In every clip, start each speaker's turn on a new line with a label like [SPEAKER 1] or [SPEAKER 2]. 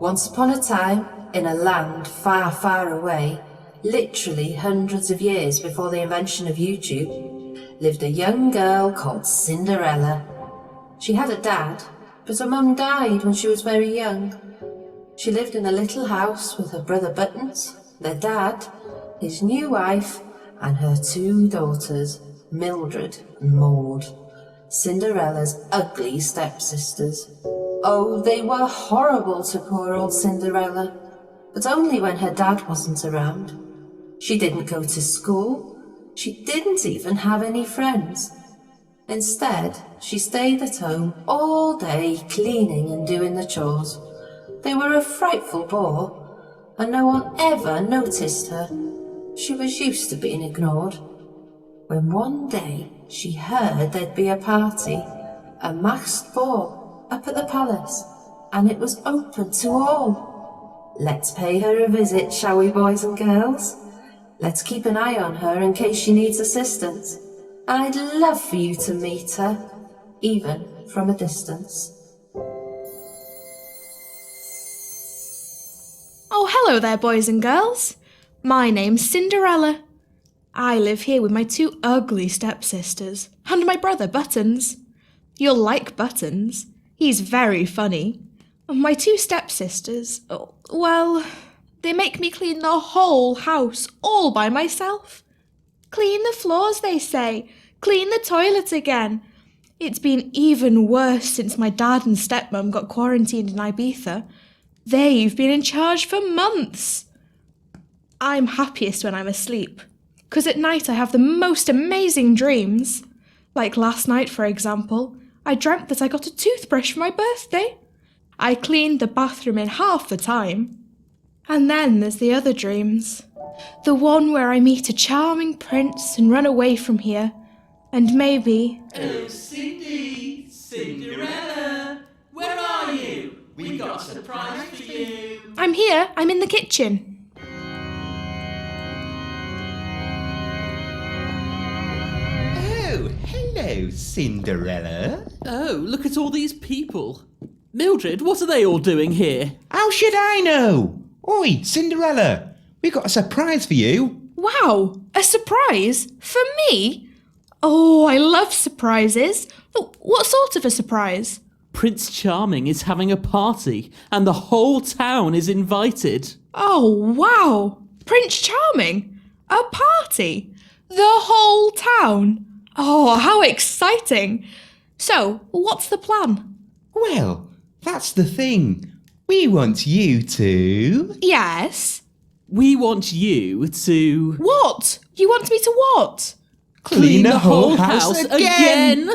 [SPEAKER 1] Once upon a time, in a land far, far away, literally hundreds of years before the invention of YouTube, lived a young girl called Cinderella. She had a dad, but her mum died when she was very young. She lived in a little house with her brother Buttons, their dad, his new wife, and her two daughters, Mildred and Maud, Cinderella's ugly stepsisters. Oh, they were horrible to poor old Cinderella, but only when her dad wasn't around. She didn't go to school. She didn't even have any friends. Instead, she stayed at home all day cleaning and doing the chores. They were a frightful bore, and no one ever noticed her. She was used to being ignored. When one day she heard there'd be a party, a masked ball, up at the palace, and it was open to all. Let's pay her a visit, shall we, boys and girls? Let's keep an eye on her in case she needs assistance. I'd love for you to meet her, even from a distance.
[SPEAKER 2] Oh, hello there, boys and girls. My name's Cinderella. I live here with my two ugly stepsisters and my brother Buttons. You'll like Buttons. He's very funny. My two stepsisters, well, they make me clean the whole house all by myself. Clean the floors, they say. Clean the toilet again. It's been even worse since my dad and stepmom got quarantined in Ibiza. They've been in charge for months. I'm happiest when I'm asleep, 'cause at night I have the most amazing dreams. Like last night, for example, I dreamt that I got a toothbrush for my birthday. I cleaned the bathroom in half the time. And then there's the other dreams. The one where I meet a charming prince and run away from here. And maybe...
[SPEAKER 3] Oh, Cindy! Cinderella! Where are you? We got a surprise for you!
[SPEAKER 2] I'm here. I'm in the kitchen.
[SPEAKER 4] Oh, hello, Cinderella.
[SPEAKER 3] Oh, look at all these people. Mildred, what are they all doing here?
[SPEAKER 4] How should I know? Oi, Cinderella, we got a surprise for you.
[SPEAKER 2] Wow, a surprise? For me? Oh, I love surprises. What sort of a surprise?
[SPEAKER 3] Prince Charming is having a party, and the whole town is invited.
[SPEAKER 2] Oh, wow. Prince Charming? A party? The whole town? Oh, how exciting. So, what's the plan?
[SPEAKER 4] Well, that's the thing. We want you to...
[SPEAKER 2] Yes?
[SPEAKER 3] We want you to...
[SPEAKER 2] What? You want me to what?
[SPEAKER 4] Clean the whole house again.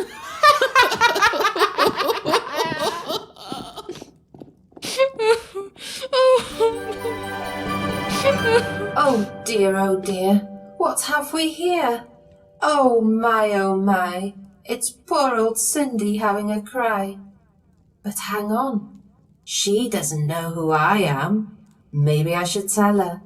[SPEAKER 1] Oh dear, what have we here? Oh my, it's poor old Cindy having a cry. But hang on, she doesn't know who I am. Maybe I should tell her.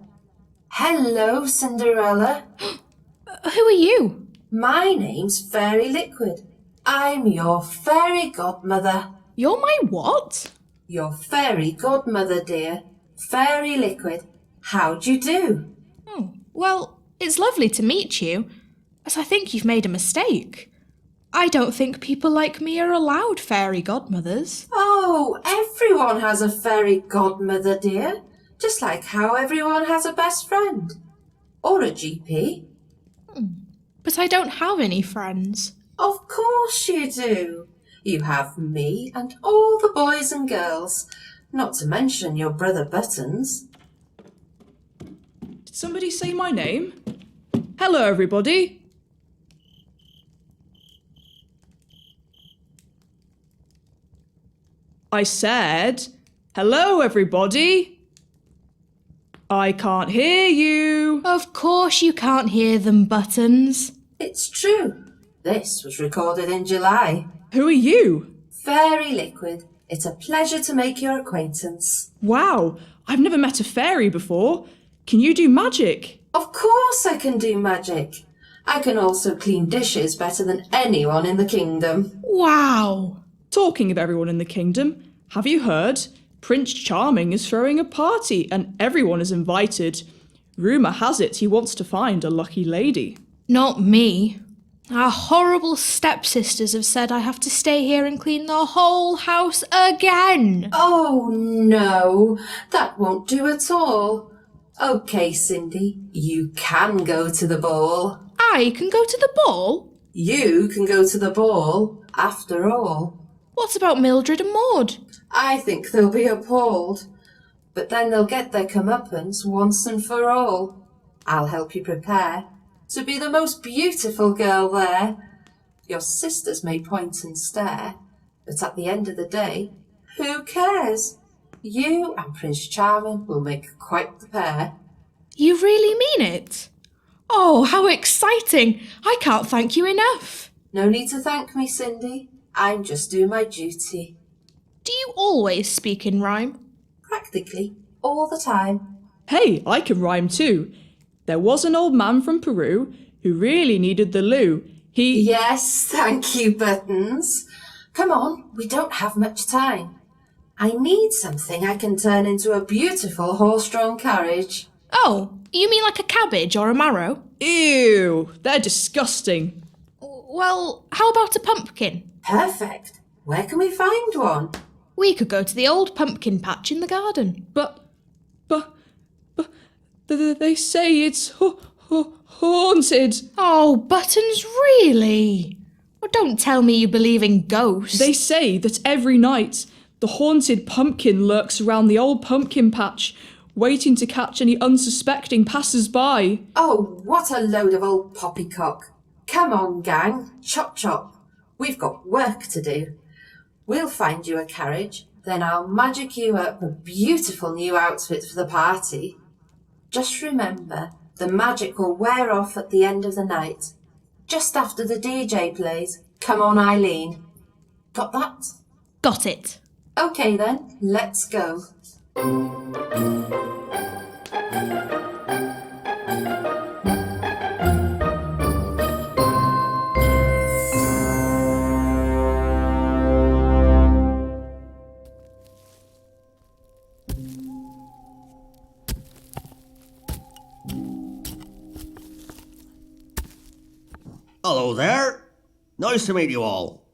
[SPEAKER 1] Hello, Cinderella.
[SPEAKER 2] Who are you?
[SPEAKER 1] My name's Fairy Liquid. I'm your fairy godmother.
[SPEAKER 2] You're my what?
[SPEAKER 1] Your fairy godmother, dear. Fairy Liquid. How'd you do?
[SPEAKER 2] Oh, well, it's lovely to meet you, but I think you've made a mistake. I don't think people like me are allowed fairy godmothers.
[SPEAKER 1] Oh, everyone has a fairy godmother, dear. Just like how everyone has a best friend. Or a GP.
[SPEAKER 2] But I don't have any friends.
[SPEAKER 1] Of course you do. You have me and all the boys and girls. Not to mention your brother Buttons.
[SPEAKER 5] Did somebody say my name? Hello, everybody. I said, hello, everybody. I can't hear you.
[SPEAKER 2] Of course you can't hear them, Buttons.
[SPEAKER 1] It's true. This was recorded in July.
[SPEAKER 5] Who are you?
[SPEAKER 1] Fairy Liquid. It's a pleasure to make your acquaintance.
[SPEAKER 5] Wow, I've never met a fairy before. Can you do magic?
[SPEAKER 1] Of course I can do magic. I can also clean dishes better than anyone in the kingdom.
[SPEAKER 2] Wow.
[SPEAKER 5] Talking of everyone in the kingdom, have you heard? Prince Charming is throwing a party and everyone is invited. Rumour has it he wants to find a lucky lady.
[SPEAKER 2] Not me. Our horrible stepsisters have said I have to stay here and clean the whole house again.
[SPEAKER 1] Oh no, that won't do at all. Okay, Cindy, you can go to the ball.
[SPEAKER 2] I can go to the ball?
[SPEAKER 1] You can go to the ball, after all.
[SPEAKER 2] What about Mildred and Maud?
[SPEAKER 1] I think they'll be appalled. But then they'll get their comeuppance once and for all. I'll help you prepare to be the most beautiful girl there. Your sisters may point and stare, but at the end of the day, who cares? You and Prince Charming will make quite the pair.
[SPEAKER 2] You really mean it? Oh, how exciting! I can't thank you enough.
[SPEAKER 1] No need to thank me, Cindy. I'm just doing my duty.
[SPEAKER 2] Do you always speak in rhyme?
[SPEAKER 1] Practically all the time.
[SPEAKER 5] Hey, I can rhyme too. There was an old man from Peru who really needed the loo. He...
[SPEAKER 1] Yes, thank you, Buttons. Come on, we don't have much time. I need something I can turn into a beautiful horse-drawn carriage.
[SPEAKER 2] Oh, you mean like a cabbage or a marrow?
[SPEAKER 5] Ew, they're disgusting.
[SPEAKER 2] Well, how about a pumpkin?
[SPEAKER 1] Perfect. Where can we find one?
[SPEAKER 2] We could go to the old pumpkin patch in the garden.
[SPEAKER 5] But they say it's haunted.
[SPEAKER 2] Oh, Buttons, really? Well, don't tell me you believe in ghosts.
[SPEAKER 5] They say that every night the haunted pumpkin lurks around the old pumpkin patch, waiting to catch any unsuspecting passers-by.
[SPEAKER 1] Oh, what a load of old poppycock. Come on, gang. Chop chop. We've got work to do. We'll find you a carriage, then I'll magic you up a beautiful new outfit for the party. Just remember, the magic will wear off at the end of the night, just after the DJ plays Come On Eileen. Got that?
[SPEAKER 2] Got it.
[SPEAKER 1] Okay then, let's go.
[SPEAKER 6] Hello there. Nice to meet you all.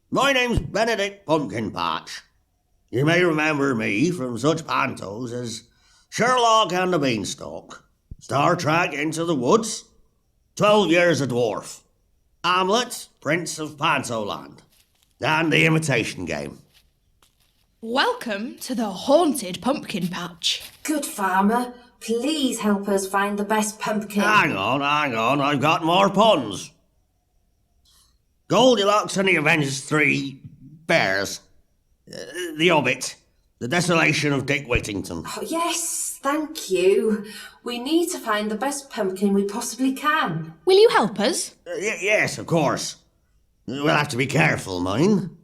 [SPEAKER 6] My name's Benedict Pumpkinpatch. You may remember me from such pantos as Sherlock and the Beanstalk, Star Trek Into the Woods, 12 Years a Dwarf, Hamlet, Prince of Pantoland, and The Imitation Game.
[SPEAKER 2] Welcome to the haunted pumpkin patch.
[SPEAKER 1] Good farmer, please help us find the best pumpkin.
[SPEAKER 6] Hang on, I've got more puns. Goldilocks and the Avengers 3 Bears. The Hobbit. The Desolation of Dick Whittington.
[SPEAKER 1] Oh, yes, thank you. We need to find the best pumpkin we possibly can.
[SPEAKER 2] Will you help us?
[SPEAKER 6] Yes, of course. We'll have to be careful, mind.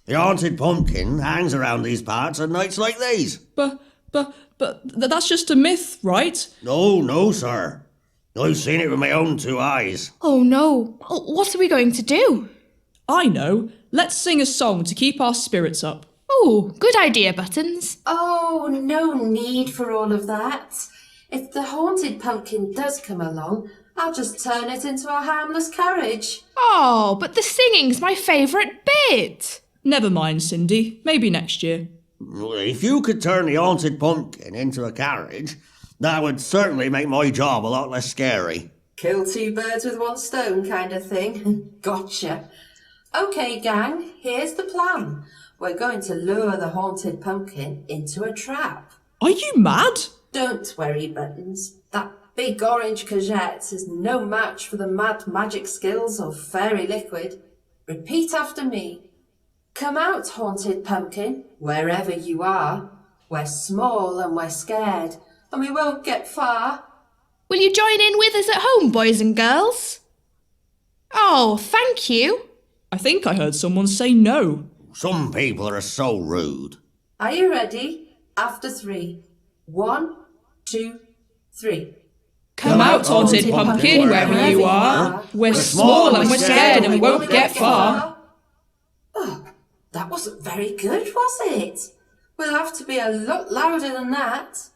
[SPEAKER 6] The haunted pumpkin hangs around these parts on nights like these.
[SPEAKER 5] But that's just a myth, right?
[SPEAKER 6] No, sir. I've seen it with my own 2 eyes.
[SPEAKER 2] Oh no. What are we going to do?
[SPEAKER 5] I know. Let's sing a song to keep our spirits up.
[SPEAKER 2] Oh, good idea, Buttons.
[SPEAKER 1] Oh, no need for all of that. If the haunted pumpkin does come along, I'll just turn it into a harmless carriage.
[SPEAKER 2] Oh, but the singing's my favourite bit.
[SPEAKER 5] Never mind, Cindy. Maybe next year.
[SPEAKER 6] If you could turn the haunted pumpkin into a carriage, that would certainly make my job a lot less scary.
[SPEAKER 1] Kill 2 birds with 1 stone kind of thing. Gotcha. Okay, gang, here's the plan. We're going to lure the haunted pumpkin into a trap.
[SPEAKER 5] Are you mad?
[SPEAKER 1] Don't worry, Buttons. That big orange courgette is no match for the mad magic skills of Fairy Liquid. Repeat after me. Come out, haunted pumpkin, wherever you are. We're small and we're scared, and we won't get far.
[SPEAKER 2] Will you join in with us at home, boys and girls? Oh, thank you.
[SPEAKER 5] I think I heard someone say no.
[SPEAKER 6] Some people are so rude.
[SPEAKER 1] Are you ready? After 3. 1, 2, 3.
[SPEAKER 5] Come out, haunted pumpkin, wherever you are. We're small and we're scared and we won't get far.
[SPEAKER 1] Oh, that wasn't very good, was it? We'll have to be a lot louder than that.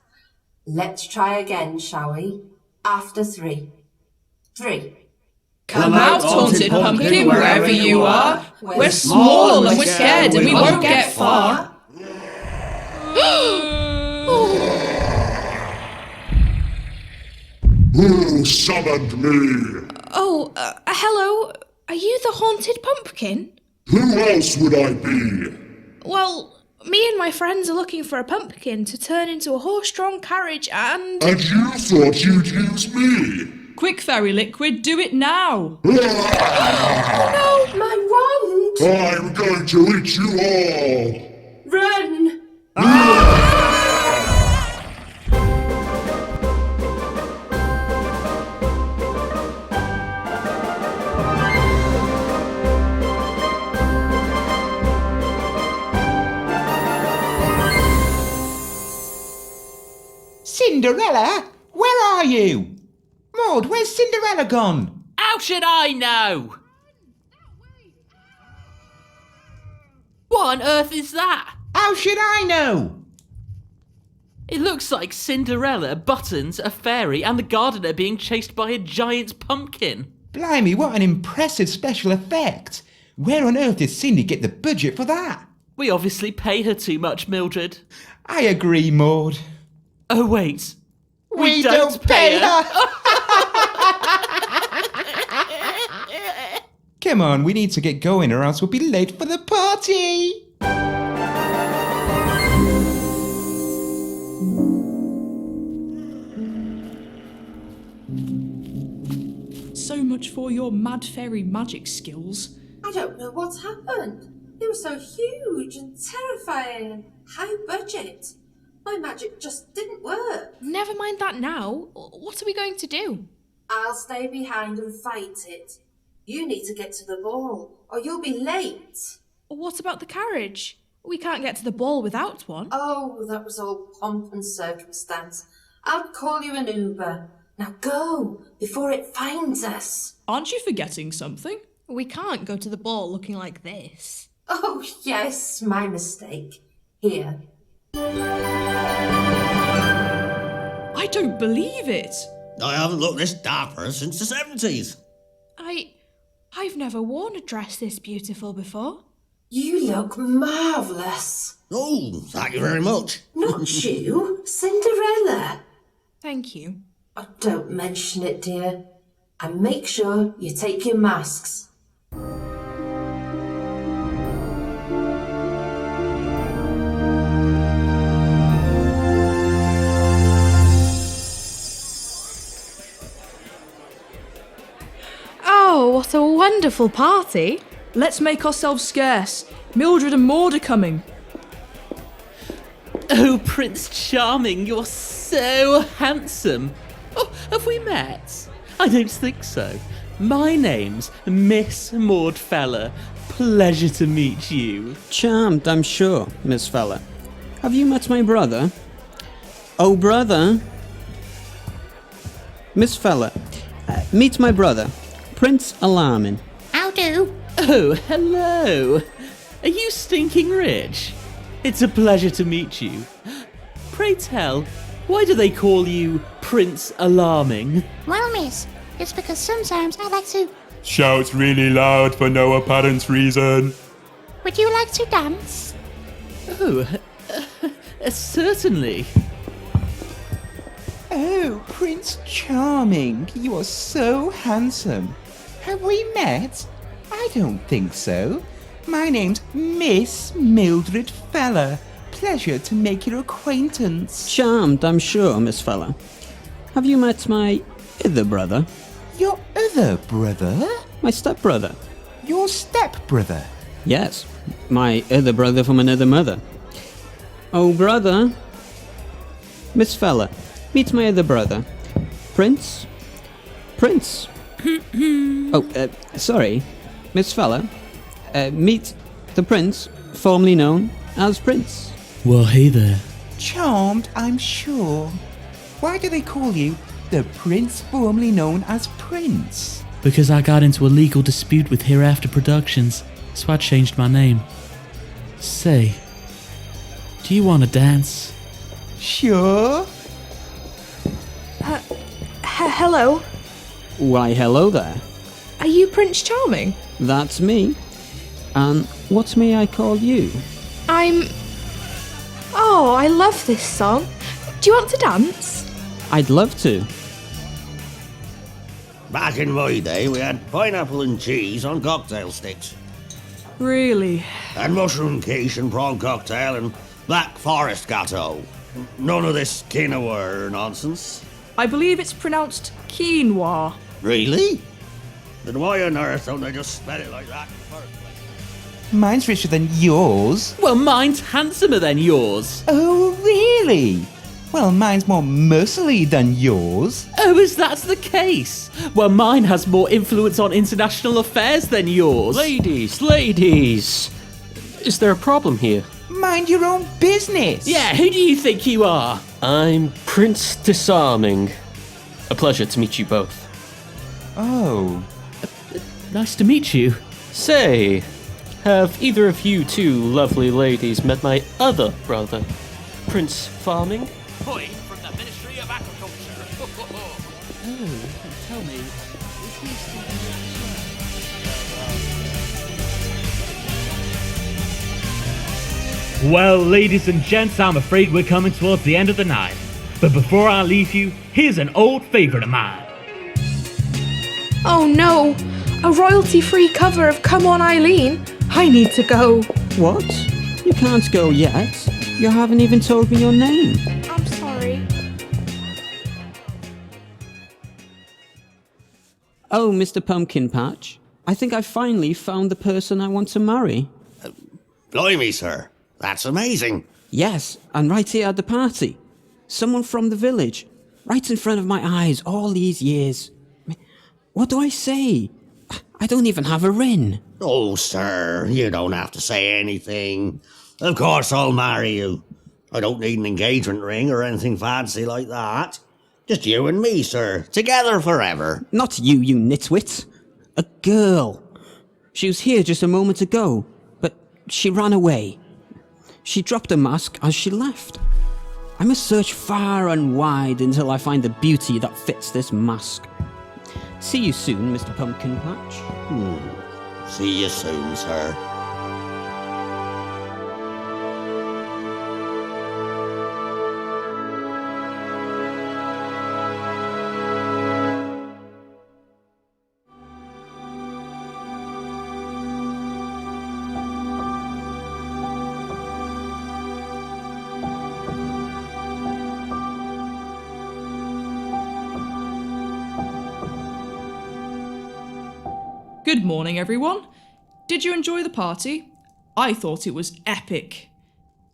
[SPEAKER 1] Let's try again, shall we? After 3. 3.
[SPEAKER 5] Come out, Haunted Pumpkin, wherever you are. We're small and we're scared and we won't get far.
[SPEAKER 7] Who summoned me?
[SPEAKER 2] Oh, hello. Are you the Haunted Pumpkin?
[SPEAKER 7] Who else would I be?
[SPEAKER 2] Well, me and my friends are looking for a pumpkin to turn into a horse-drawn carriage and...
[SPEAKER 7] And you thought you'd use me?
[SPEAKER 5] Quick, Fairy Liquid, do it now.
[SPEAKER 1] No, my wand!
[SPEAKER 7] I'm going to eat you all.
[SPEAKER 1] Run!
[SPEAKER 4] Cinderella? Where are you? Maud, where's Cinderella gone?
[SPEAKER 3] How should I know? What on earth is that?
[SPEAKER 4] How should I know?
[SPEAKER 3] It looks like Cinderella, Buttons, a fairy, and the gardener being chased by a giant pumpkin.
[SPEAKER 4] Blimey, what an impressive special effect. Where on earth did Cindy get the budget for that?
[SPEAKER 3] We obviously pay her too much, Mildred.
[SPEAKER 4] I agree, Maud.
[SPEAKER 3] Oh, wait.
[SPEAKER 4] We don't pay her. Come on, we need to get going or else we'll be late for the party.
[SPEAKER 5] So much for your mad fairy magic skills.
[SPEAKER 1] I don't know what happened. It was so huge and terrifying and high budget. My magic just didn't work.
[SPEAKER 2] Never mind that now. What are we going to do?
[SPEAKER 1] I'll stay behind and fight it. You need to get to the ball, or you'll be late.
[SPEAKER 2] What about the carriage? We can't get to the ball without one.
[SPEAKER 1] Oh, that was all pomp and circumstance. I'll call you an Uber. Now go, before it finds us.
[SPEAKER 5] Aren't you forgetting something?
[SPEAKER 2] We can't go to the ball looking like this.
[SPEAKER 1] Oh, yes, my mistake. Here.
[SPEAKER 5] I don't believe it.
[SPEAKER 6] I haven't looked this dapper since the 70s.
[SPEAKER 2] I've never worn a dress this beautiful before.
[SPEAKER 1] You look marvellous.
[SPEAKER 6] Oh, thank you very much.
[SPEAKER 1] Not you, Cinderella.
[SPEAKER 2] Thank you.
[SPEAKER 1] Oh, don't mention it, dear. And make sure you take your masks.
[SPEAKER 2] Oh, what a wonderful party.
[SPEAKER 5] Let's make ourselves scarce. Mildred and Maud are coming.
[SPEAKER 3] Oh, Prince Charming, you're so handsome. Oh, have we met? I don't think so. My name's Miss Maud Feller. Pleasure to meet you.
[SPEAKER 8] Charmed, I'm sure, Miss Feller. Have you met my brother? Oh, brother. Miss Feller, meet my brother, Prince Alarming.
[SPEAKER 9] How do?
[SPEAKER 3] Oh, hello. Are you stinking rich? It's a pleasure to meet you. Pray tell, why do they call you Prince Alarming?
[SPEAKER 9] Well, miss, it's because sometimes I like to...
[SPEAKER 10] Shouts really loud for no apparent reason.
[SPEAKER 9] Would you like to dance?
[SPEAKER 3] Oh, certainly.
[SPEAKER 4] Oh, Prince Charming, you are so handsome. Have we met? I don't think so. My name's Miss Mildred Feller. Pleasure to make your acquaintance.
[SPEAKER 8] Charmed, I'm sure, Miss Feller. Have you met my other brother?
[SPEAKER 4] Your other brother?
[SPEAKER 8] My stepbrother.
[SPEAKER 4] Your stepbrother?
[SPEAKER 8] Yes, my other brother from another mother. Oh, brother. Miss Feller, meet my other brother. Prince. Sorry. Miss Feller, meet the prince, formerly known as Prince.
[SPEAKER 3] Well, hey there.
[SPEAKER 4] Charmed, I'm sure. Why do they call you the prince formerly known as Prince?
[SPEAKER 3] Because I got into a legal dispute with Hereafter Productions, so I changed my name. Say, Do you want to dance?
[SPEAKER 4] Sure.
[SPEAKER 2] Hello?
[SPEAKER 8] Why, hello there.
[SPEAKER 2] Are you Prince Charming?
[SPEAKER 8] That's me. And what may I call you?
[SPEAKER 2] Oh, I love this song. Do you want to dance?
[SPEAKER 8] I'd love to.
[SPEAKER 6] Back in my day, we had pineapple and cheese on cocktail sticks.
[SPEAKER 5] Really?
[SPEAKER 6] And mushroom quiche and prawn cocktail and black forest gatto. None of this quinoa nonsense.
[SPEAKER 5] I believe it's pronounced quinoa.
[SPEAKER 6] Really? Then why on earth don't they just spell it like that in the first place?
[SPEAKER 4] Mine's richer than yours.
[SPEAKER 3] Well, mine's handsomer than yours.
[SPEAKER 4] Oh, really? Well, mine's more muscly than yours.
[SPEAKER 3] Oh, is that the case? Well, mine has more influence on international affairs than yours.
[SPEAKER 11] Ladies, ladies! Is there a problem here?
[SPEAKER 4] Mind your own business.
[SPEAKER 3] Yeah, who do you think you are?
[SPEAKER 11] I'm Prince Disarming. A pleasure to meet you both.
[SPEAKER 4] Oh.
[SPEAKER 3] Nice to meet you.
[SPEAKER 11] Say, have either of you two lovely ladies met my other brother, Prince Farming?
[SPEAKER 3] Boy, from the Ministry of Agriculture. Oh, tell me, is he still...
[SPEAKER 12] Well, ladies and gents, I'm afraid we're coming towards the end of the night. But before I leave you, here's an old favourite of mine.
[SPEAKER 2] Oh no! A royalty-free cover of Come On Eileen. I need to go.
[SPEAKER 8] What? You can't go yet. You haven't even told me your name.
[SPEAKER 2] I'm sorry.
[SPEAKER 8] Oh, Mr. Pumpkinpatch. I think I finally found the person I want to marry.
[SPEAKER 6] Blimey, sir. That's amazing.
[SPEAKER 8] Yes, and right here at the party. Someone from the village. Right in front of my eyes all these years. What do I say? I don't even have a ring.
[SPEAKER 6] Oh, sir, you don't have to say anything. Of course I'll marry you. I don't need an engagement ring or anything fancy like that. Just you and me, sir. Together forever.
[SPEAKER 8] Not you, you nitwit. A girl. She was here just a moment ago, but she ran away. She dropped the mask as she left. I must search far and wide until I find the beauty that fits this mask. See you soon, Mr. Pumpkinpatch.
[SPEAKER 6] See you soon, sir.
[SPEAKER 5] Good morning, everyone. Did you enjoy the party? I thought it was epic.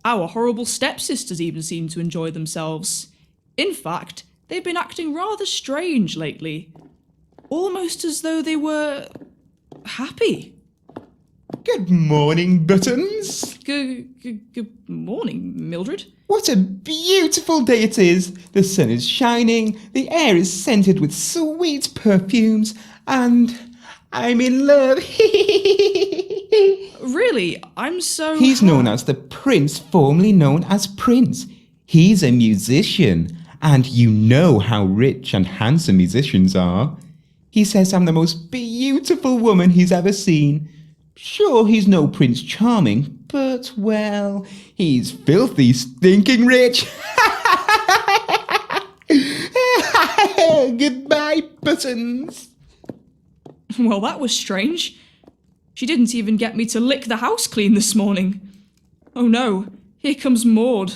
[SPEAKER 5] Our horrible stepsisters even seem to enjoy themselves. In fact, they've been acting rather strange lately. Almost as though they were... happy.
[SPEAKER 4] Good morning, Buttons.
[SPEAKER 5] Good morning, Mildred.
[SPEAKER 4] What a beautiful day it is. The sun is shining, the air is scented with sweet perfumes, and I'm in love.
[SPEAKER 5] Really? I'm so...
[SPEAKER 4] He's known as the Prince, formerly known as Prince. He's a musician, and you know how rich and handsome musicians are. He says I'm the most beautiful woman he's ever seen. Sure, he's no Prince Charming, but, well, he's filthy, stinking rich. Goodbye, Buttons.
[SPEAKER 5] Well, that was strange. She didn't even get me to lick the house clean this morning. Oh no, here comes Maud.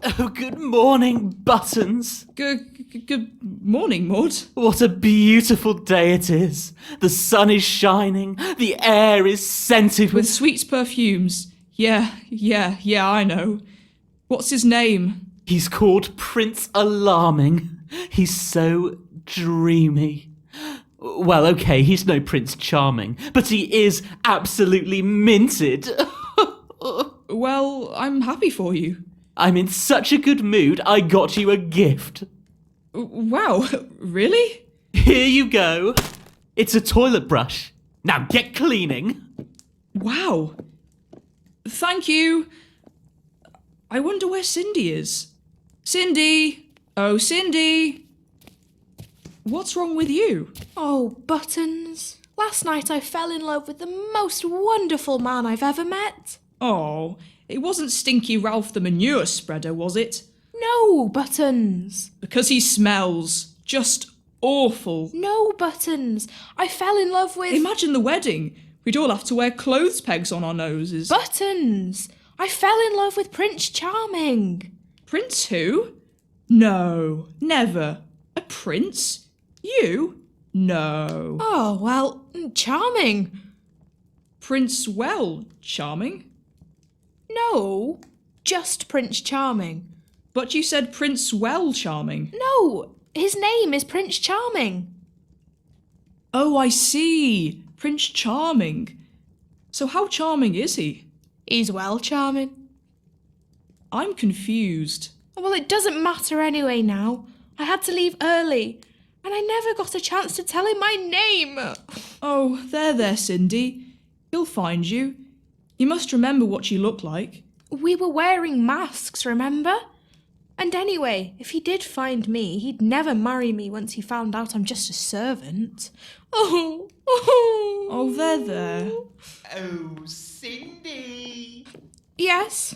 [SPEAKER 3] Oh, good morning, Buttons.
[SPEAKER 5] Good morning, Maud.
[SPEAKER 3] What a beautiful day it is. The sun is shining, the air is scented
[SPEAKER 5] With sweet perfumes. Yeah, I know. What's his name?
[SPEAKER 3] He's called Prince Alarming. He's so dreamy. Well, okay, he's no Prince Charming, but he is absolutely minted.
[SPEAKER 5] Well, I'm happy for you.
[SPEAKER 3] I'm in such a good mood, I got you a gift.
[SPEAKER 5] Wow, really?
[SPEAKER 3] Here you go. It's a toilet brush. Now get cleaning.
[SPEAKER 5] Wow. Thank you. I wonder where Cindy is. Cindy! Oh, Cindy! What's wrong with you?
[SPEAKER 2] Oh, Buttons. Last night I fell in love with the most wonderful man I've ever met.
[SPEAKER 5] Oh, it wasn't Stinky Ralph the manure spreader, was it?
[SPEAKER 2] No, Buttons.
[SPEAKER 5] Because he smells just awful.
[SPEAKER 2] No, Buttons. I fell in love with...
[SPEAKER 5] Imagine the wedding. We'd all have to wear clothes pegs on our noses.
[SPEAKER 2] Buttons. I fell in love with Prince Charming.
[SPEAKER 5] Prince who? No, never. A prince? You? No.
[SPEAKER 2] Oh, well, Charming.
[SPEAKER 5] Prince Charming?
[SPEAKER 2] No, just Prince Charming.
[SPEAKER 5] But you said Prince Charming.
[SPEAKER 2] No, his name is Prince Charming.
[SPEAKER 5] Oh, I see. Prince Charming. So how charming is he?
[SPEAKER 2] He's well charming.
[SPEAKER 5] I'm confused.
[SPEAKER 2] Well, it doesn't matter anyway now. I had to leave early, and I never got a chance to tell him my name.
[SPEAKER 5] Oh, there, Cindy. He'll find you. You must remember what you look like.
[SPEAKER 2] We were wearing masks, remember? And anyway, if he did find me, he'd never marry me once he found out I'm just a servant.
[SPEAKER 5] Oh, there.
[SPEAKER 4] Oh, Cindy!
[SPEAKER 2] Yes?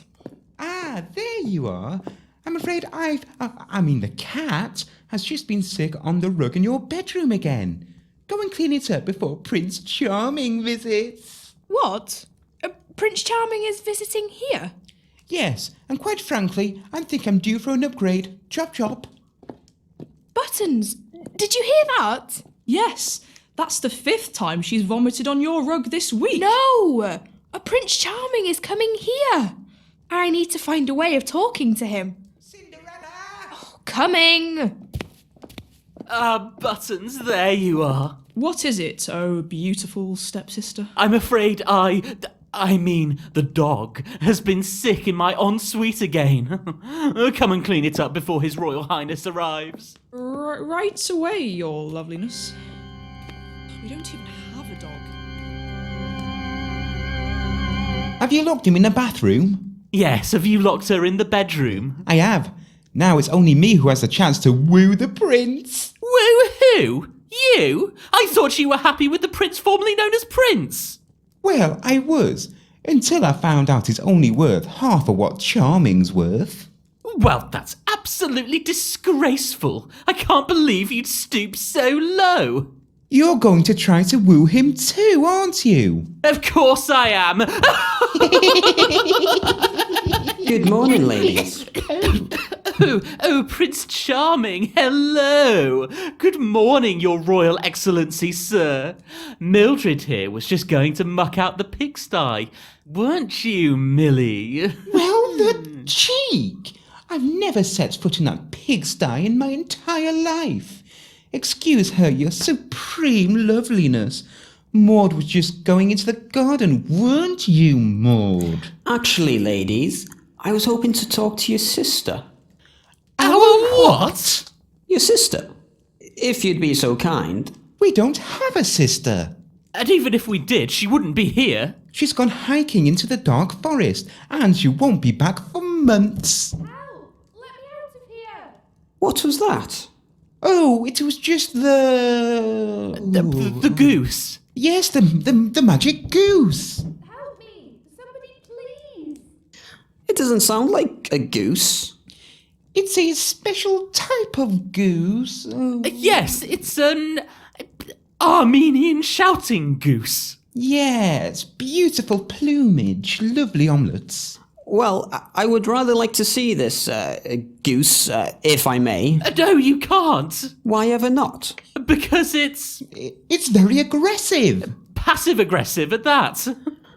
[SPEAKER 4] Ah, there you are. I'm afraid the cat has just been sick on the rug in your bedroom again. Go and clean it up before Prince Charming visits.
[SPEAKER 2] What? Prince Charming is visiting here?
[SPEAKER 4] Yes, and quite frankly, I think I'm due for an upgrade. Chop chop.
[SPEAKER 2] Buttons, did you hear that?
[SPEAKER 5] Yes, that's the 5th time she's vomited on your rug this week.
[SPEAKER 2] No! Prince Charming is coming here. I need to find a way of talking to him.
[SPEAKER 4] Cinderella!
[SPEAKER 2] Oh, coming!
[SPEAKER 3] Buttons, there you are.
[SPEAKER 5] What is it, oh beautiful stepsister?
[SPEAKER 3] I'm afraid the dog has been sick in my ensuite again. Come and clean it up before His Royal Highness arrives.
[SPEAKER 5] Right away, your loveliness. We don't even have a dog.
[SPEAKER 4] Have you locked him in the bathroom?
[SPEAKER 3] Yes, have you locked her in the bedroom?
[SPEAKER 4] I have. Now it's only me who has the chance to woo the prince.
[SPEAKER 3] Woo who? You? I thought you were happy with the prince formerly known as Prince.
[SPEAKER 4] Well, I was, until I found out he's only worth half of what Charming's worth.
[SPEAKER 3] Well, that's absolutely disgraceful. I can't believe you'd stoop so low.
[SPEAKER 4] You're going to try to woo him too, aren't you?
[SPEAKER 3] Of course I am.
[SPEAKER 8] Good morning, ladies.
[SPEAKER 3] Oh, Prince Charming, hello. Good morning, Your Royal Excellency, sir. Mildred here was just going to muck out the pigsty. Weren't you, Millie?
[SPEAKER 4] Well, the cheek! I've never set foot in that pigsty in my entire life. Excuse her, your supreme loveliness. Maud was just going into the garden, weren't you, Maud?
[SPEAKER 8] Actually, ladies, I was hoping to talk to your sister.
[SPEAKER 3] Our what?
[SPEAKER 8] Your sister, if you'd be so kind.
[SPEAKER 4] We don't have a sister.
[SPEAKER 3] And even if we did, she wouldn't be here.
[SPEAKER 4] She's gone hiking into the dark forest, and she won't be back for months.
[SPEAKER 2] Help! Let me out of here!
[SPEAKER 8] What was that?
[SPEAKER 4] Oh, it was just
[SPEAKER 3] The goose.
[SPEAKER 4] Yes, the magic goose.
[SPEAKER 2] Help me! Somebody please!
[SPEAKER 8] It doesn't sound like a goose.
[SPEAKER 4] It's a special type of goose.
[SPEAKER 3] Yes, it's an Armenian shouting goose.
[SPEAKER 4] Yes, beautiful plumage, lovely omelettes.
[SPEAKER 8] Well, I would rather like to see this goose, if I may.
[SPEAKER 3] No, you can't.
[SPEAKER 8] Why ever not?
[SPEAKER 3] Because it's
[SPEAKER 4] It's very aggressive.
[SPEAKER 3] passive-aggressive at that.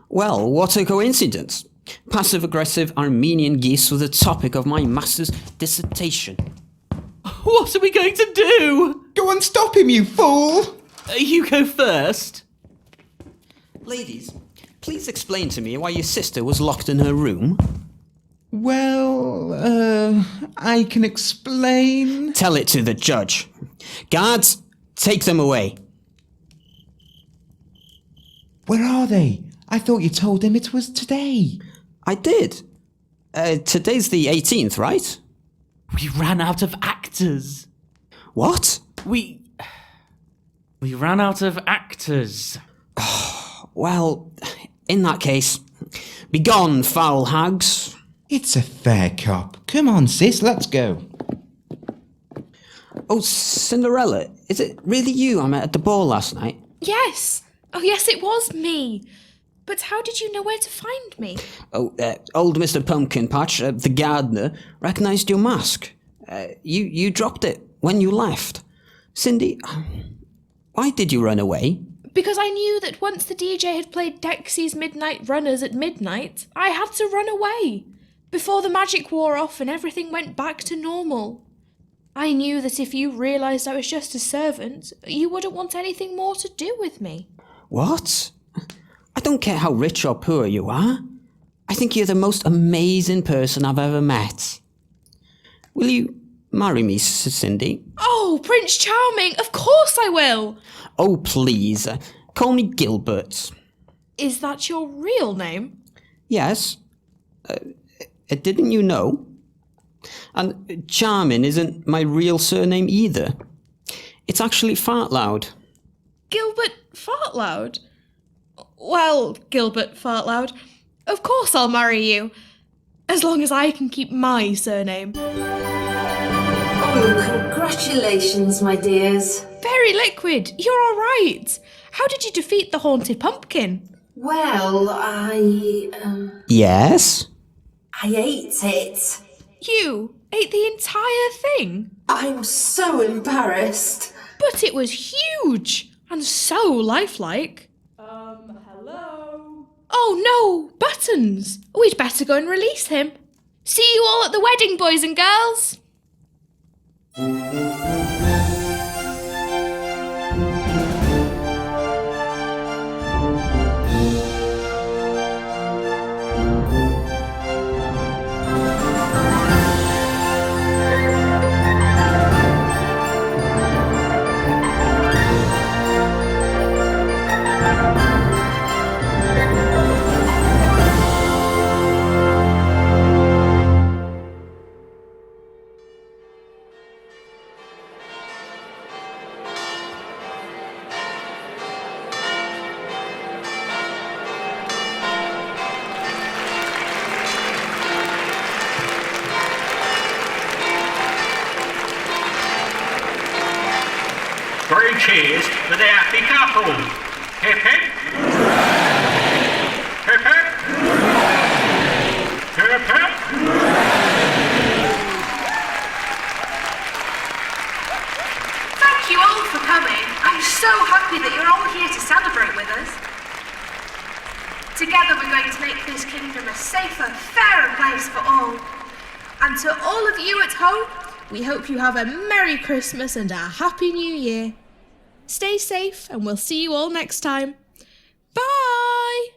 [SPEAKER 8] Well, what a coincidence. Passive-aggressive Armenian geese were the topic of my master's dissertation.
[SPEAKER 3] What are we going to do?
[SPEAKER 4] Go and stop him, you fool!
[SPEAKER 3] You go first.
[SPEAKER 8] Ladies, please explain to me why your sister was locked in her room.
[SPEAKER 4] Well, I can explain.
[SPEAKER 8] Tell it to the judge. Guards, take them away.
[SPEAKER 4] Where are they? I thought you told him it was today.
[SPEAKER 8] I did. Today's the 18th, right?
[SPEAKER 3] We ran out of actors.
[SPEAKER 8] What?
[SPEAKER 3] We ran out of actors.
[SPEAKER 8] Well, in that case, begone, foul hags.
[SPEAKER 4] It's a fair cop. Come on, sis, let's go.
[SPEAKER 8] Oh, Cinderella, is it really you I met at the ball last night?
[SPEAKER 2] Yes. Oh, yes, it was me. But how did you know where to find me?
[SPEAKER 8] Oh, old Mr. Pumpkinpatch, the gardener, recognised your mask. You dropped it when you left. Cindy, why did you run away?
[SPEAKER 2] Because I knew that once the DJ had played Dexy's Midnight Runners at midnight, I had to run away. Before the magic wore off and everything went back to normal. I knew that if you realised I was just a servant, you wouldn't want anything more to do with me.
[SPEAKER 8] What? I don't care how rich or poor you are. I think you're the most amazing person I've ever met. Will you marry me, Cindy?
[SPEAKER 2] Oh, Prince Charming, of course I will!
[SPEAKER 8] Oh, please, call me Gilbert.
[SPEAKER 2] Is that your real name?
[SPEAKER 8] Yes. Didn't you know? And Charming isn't my real surname either. It's actually Fartloud.
[SPEAKER 2] Gilbert Fartloud? Well, Gilbert Fartloud, of course I'll marry you. As long as I can keep my surname.
[SPEAKER 1] Oh, congratulations, my dears.
[SPEAKER 2] Fairy Liquid, you're all right. How did you defeat the haunted pumpkin?
[SPEAKER 1] Well,
[SPEAKER 8] Yes?
[SPEAKER 1] I ate it.
[SPEAKER 2] You ate the entire thing?
[SPEAKER 1] I'm so embarrassed.
[SPEAKER 2] But it was huge and so lifelike.
[SPEAKER 5] Hello?
[SPEAKER 2] Oh no, Buttons. We'd better go and release him. See you all at the wedding, boys and girls.
[SPEAKER 12] Three cheers for the happy couple. Hip hip. Hip hip. Hip hip.
[SPEAKER 13] Thank you all for coming. I'm so happy that you're all here to celebrate with us. Together we're going to make this kingdom a safer, fairer place for all. And to all of you at home,
[SPEAKER 2] We hope you have a Merry Christmas and a Happy New Year. Stay safe and we'll see you all next time. Bye!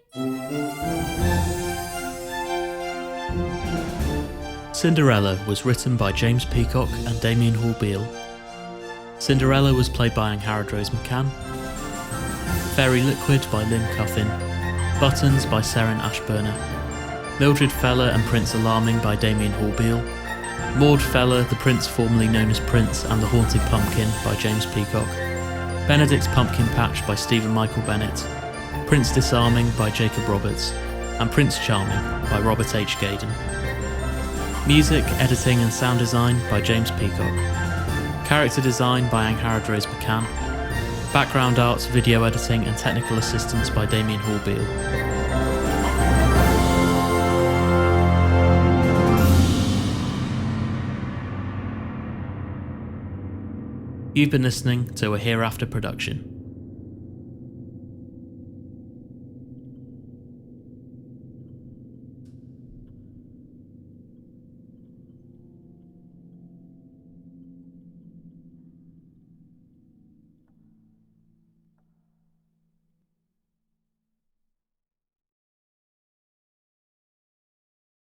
[SPEAKER 3] Cinderella was written by James Peacock and Damian Hall-Beal. Cinderella was played by Angharad McCann. Fairy Liquid by Lynn Cuffin. Buttons by Seren Ashburner. Mildred Feller and Prince Alarming by Damian Hall-Beal. Maud Feller, the Prince formerly known as Prince and the Haunted Pumpkin by James Peacock. Benedict's Pumpkinpatch by Stephen Michael Bennett. Prince Disarming by Jacob Roberts. And Prince Charming by Robert H. Gaydon. Music, editing and sound design by James Peacock. Character design by Angharad McCann. Background art, video editing and technical assistance by Damian Hall-Beal. You've been listening to a Hereafter production.